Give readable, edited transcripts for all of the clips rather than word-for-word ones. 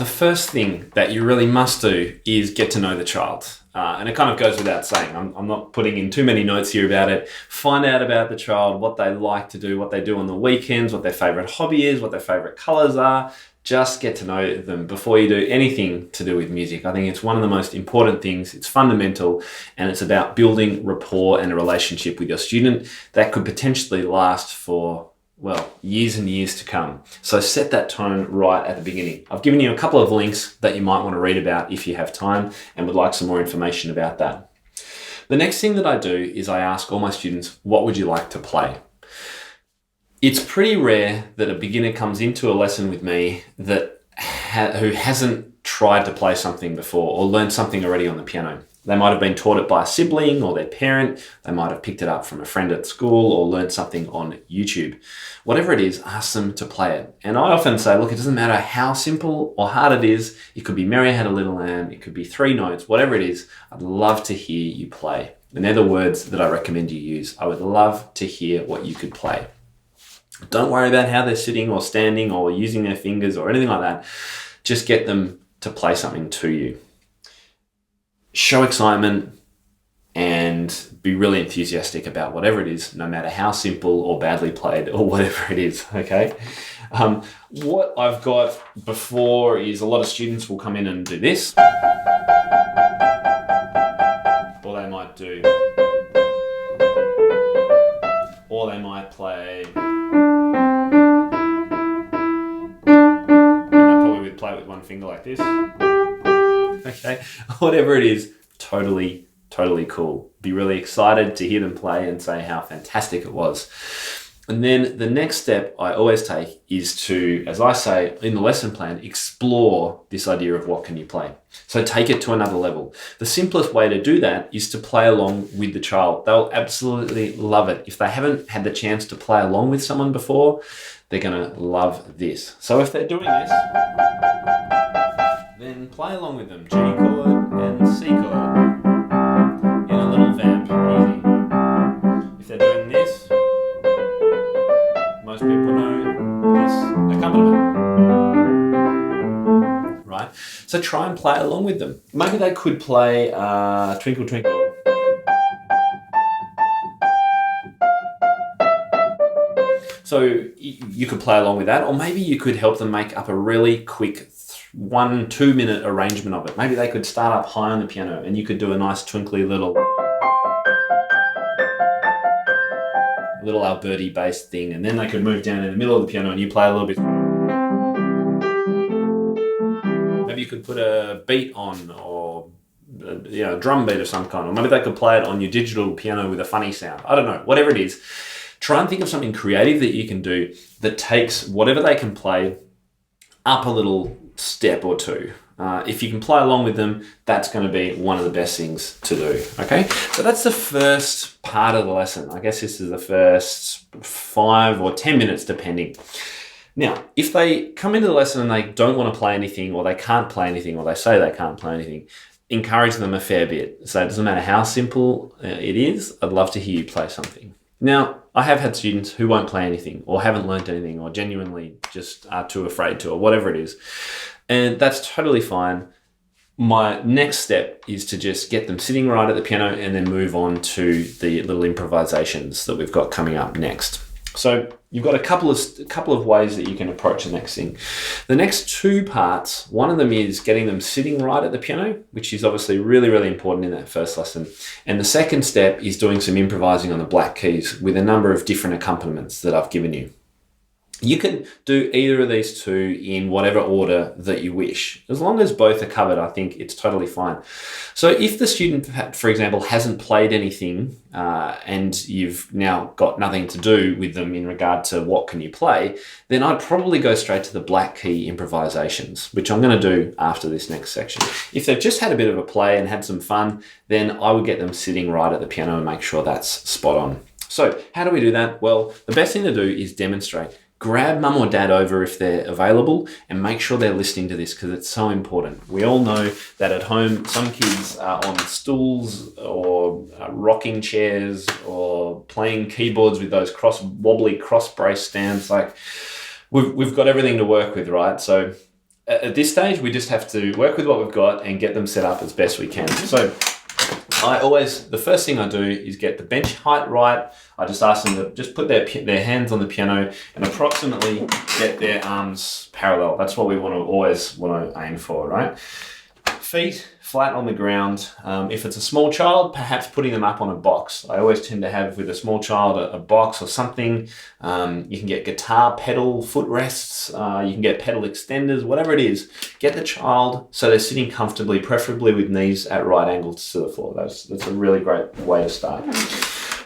the first thing that you really must do is get to know the child. And it kind of goes without saying. I'm not putting in too many notes here about it. Find out about the child, what they like to do, what they do on the weekends, what their favorite hobby is, what their favorite colors are. Just get to know them before you do anything to do with music. I think it's one of the most important things. It's fundamental, and it's about building rapport and a relationship with your student that could potentially last for, well, years and years to come. So set that tone right at the beginning. I've given you a couple of links that you might want to read about if you have time and would like some more information about that. The next thing that I do is I ask all my students, what would you like to play? It's pretty rare that a beginner comes into a lesson with me that who hasn't tried to play something before or learned something already on the piano. They might have been taught it by a sibling or their parent. They might have picked it up from a friend at school or learned something on YouTube. Whatever it is, ask them to play it. And I often say, look, it doesn't matter how simple or hard it is. It could be Mary Had a Little Lamb. It could be 3 notes, whatever it is. I'd love to hear you play. And they're the words that I recommend you use. I would love to hear what you could play. Don't worry about how they're sitting or standing or using their fingers or anything like that. Just get them to play something to you. Show excitement and be really enthusiastic about whatever it is, no matter how simple or badly played or whatever it is, okay? What I've got before is a lot of students will come in and do this. Or they might do... Or they might play... play with one finger like this. Okay, whatever it is, totally cool. Be really excited to hear them play and say how fantastic it was. And then the next step I always take is to, as I say in the lesson plan, explore this idea of what can you play. So take it to another level. The simplest way to do that is to play along with the child. They'll absolutely love it. If they haven't had the chance to play along with someone before, they're going to love this. So if they're doing this, then play along with them. G chord and C chord in a little vamp, easy. If they're doing this, most people know this accompaniment, right? So try and play along with them. Maybe they could play Twinkle Twinkle. So you could play along with that, or maybe you could help them make up a really quick 1-2 minute arrangement of it. Maybe they could start up high on the piano and you could do a nice twinkly little Alberti based thing, and then they could move down in the middle of the piano and you play a little bit. Maybe you could put a beat on, or a drum beat of some kind, or maybe they could play it on your digital piano with a funny sound. I don't know, whatever it is. Try and think of something creative that you can do that takes whatever they can play up a little step or two. If you can play along with them, that's going to be one of the best things to do. Okay, so that's the first part of the lesson. I guess this is the first 5 or 10 minutes, depending. Now, if they come into the lesson and they don't want to play anything, or they can't play anything, or they say they can't play anything, encourage them a fair bit. So it doesn't matter how simple it is, I'd love to hear you play something. Now, I have had students who won't play anything or haven't learned anything or genuinely just are too afraid to, or whatever it is. And that's totally fine. My next step is to just get them sitting right at the piano and then move on to the little improvisations that we've got coming up next. So you've got a couple of ways that you can approach the next thing. The next 2 parts, one of them is getting them sitting right at the piano, which is obviously really important in that first lesson. And the second step is doing some improvising on the black keys with a number of different accompaniments that I've given you. You can do either of these 2 in whatever order that you wish. As long as both are covered, I think it's totally fine. So if the student, for example, hasn't played anything and you've now got nothing to do with them in regard to what can you play, then I'd probably go straight to the black key improvisations, which I'm going to do after this next section. If they've just had a bit of a play and had some fun, then I would get them sitting right at the piano and make sure that's spot on. So how do we do that? Well, the best thing to do is demonstrate. Grab mum or dad over if they're available and make sure they're listening to this, because it's so important. We all know that at home, some kids are on stools or rocking chairs or playing keyboards with those wobbly cross brace stands. Like we've got everything to work with, right? So at this stage, we just have to work with what we've got and get them set up as best we can. So the first thing I do is get the bench height right. I just ask them to just put their hands on the piano and approximately get their arms parallel. That's what we always want to aim for, right? Feet flat on the ground. If it's a small child, perhaps putting them up on a box. I always tend to have with a small child a box or something. You can get guitar pedal footrests. You can get pedal extenders, whatever it is. Get the child so they're sitting comfortably, preferably with knees at right angles to the floor. That's a really great way to start.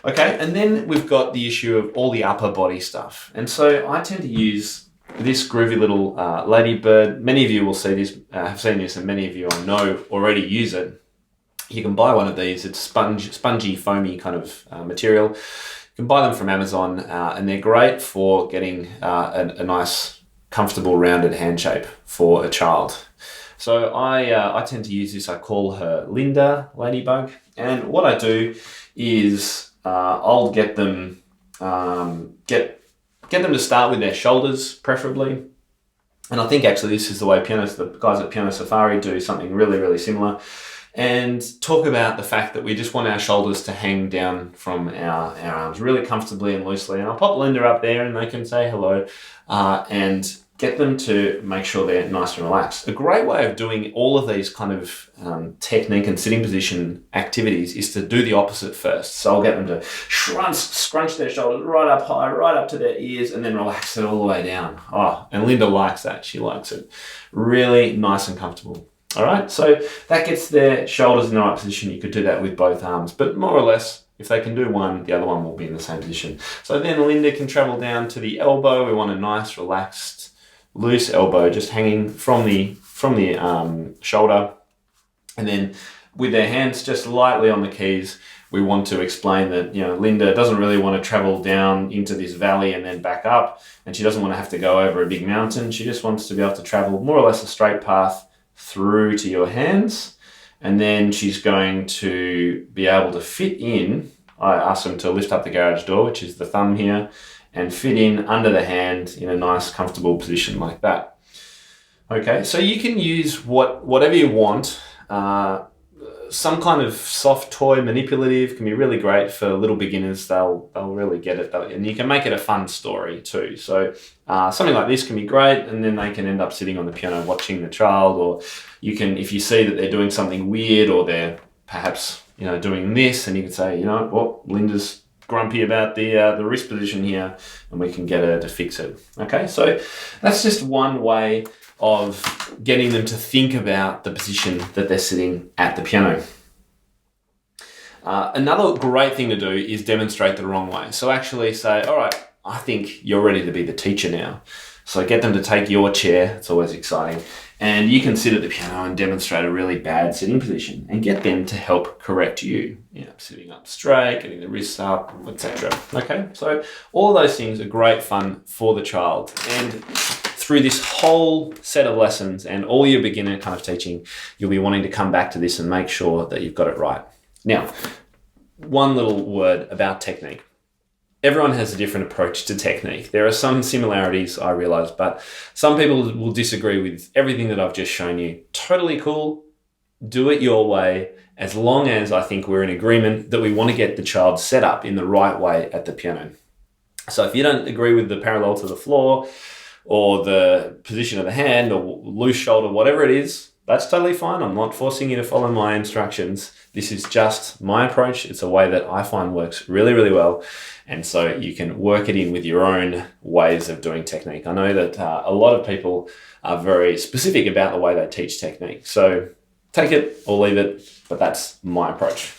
Okay, and then we've got the issue of all the upper body stuff. And so I tend to use this groovy little ladybird. Many of you will see this, have seen this, and many of you I know already use it. You can buy one of these. It's spongy, foamy kind of material. You can buy them from Amazon, and they're great for getting a nice, comfortable, rounded hand shape for a child. So I tend to use this. I call her Linda Ladybug, and what I do is I'll get them get them to start with their shoulders, preferably. And I think actually this is the way the guys at Piano Safari do something really, really similar. And talk about the fact that we just want our shoulders to hang down from our arms really comfortably and loosely. And I'll pop Linda up there and they can say hello and get them to make sure they're nice and relaxed. A great way of doing all of these kind of technique and sitting position activities is to do the opposite first. So I'll get them to scrunch their shoulders right up high, right up to their ears, and then relax it all the way down. Oh, and Linda likes that. She likes it. Really nice and comfortable. All right, so that gets their shoulders in the right position. You could do that with both arms, but more or less, if they can do one, the other one will be in the same position. So then Linda can travel down to the elbow. We want a nice, relaxed, loose elbow just hanging from the shoulder, and then with their hands just lightly on the keys, we want to explain that Linda doesn't really want to travel down into this valley and then back up, and she doesn't want to have to go over a big mountain. She just wants to be able to travel more or less a straight path through to your hands, and then she's going to be able to fit in. I ask them to lift up the garage door, which is the thumb here, and fit in under the hand in a nice comfortable position like that. Okay, so you can use whatever you want. Some kind of soft toy manipulative can be really great for little beginners. They'll really get it, and you can make it a fun story too. So something like this can be great, and then they can end up sitting on the piano watching the child, or you can, if you see that they're doing something weird or they're perhaps doing this, and you can say, Linda's grumpy about the wrist position here, and we can get her to fix it. Okay, so that's just one way of getting them to think about the position that they're sitting at the piano. Another great thing to do is demonstrate the wrong way. So actually say, all right, I think you're ready to be the teacher now. So get them to take your chair. It's always exciting. And you can sit at the piano and demonstrate a really bad sitting position and get them to help correct you. Sitting up straight, getting the wrists up, etc. Okay, so all of those things are great fun for the child. And through this whole set of lessons and all your beginner kind of teaching, you'll be wanting to come back to this and make sure that you've got it right. Now, one little word about technique. Everyone has a different approach to technique. There are some similarities, I realize, but some people will disagree with everything that I've just shown you. Totally cool. Do it your way, as long as I think we're in agreement that we want to get the child set up in the right way at the piano. So if you don't agree with the parallel to the floor or the position of the hand or loose shoulder, whatever it is, that's totally fine. I'm not forcing you to follow my instructions. This is just my approach. It's a way that I find works really, really well. And so you can work it in with your own ways of doing technique. I know that a lot of people are very specific about the way they teach technique. So take it or leave it, but that's my approach.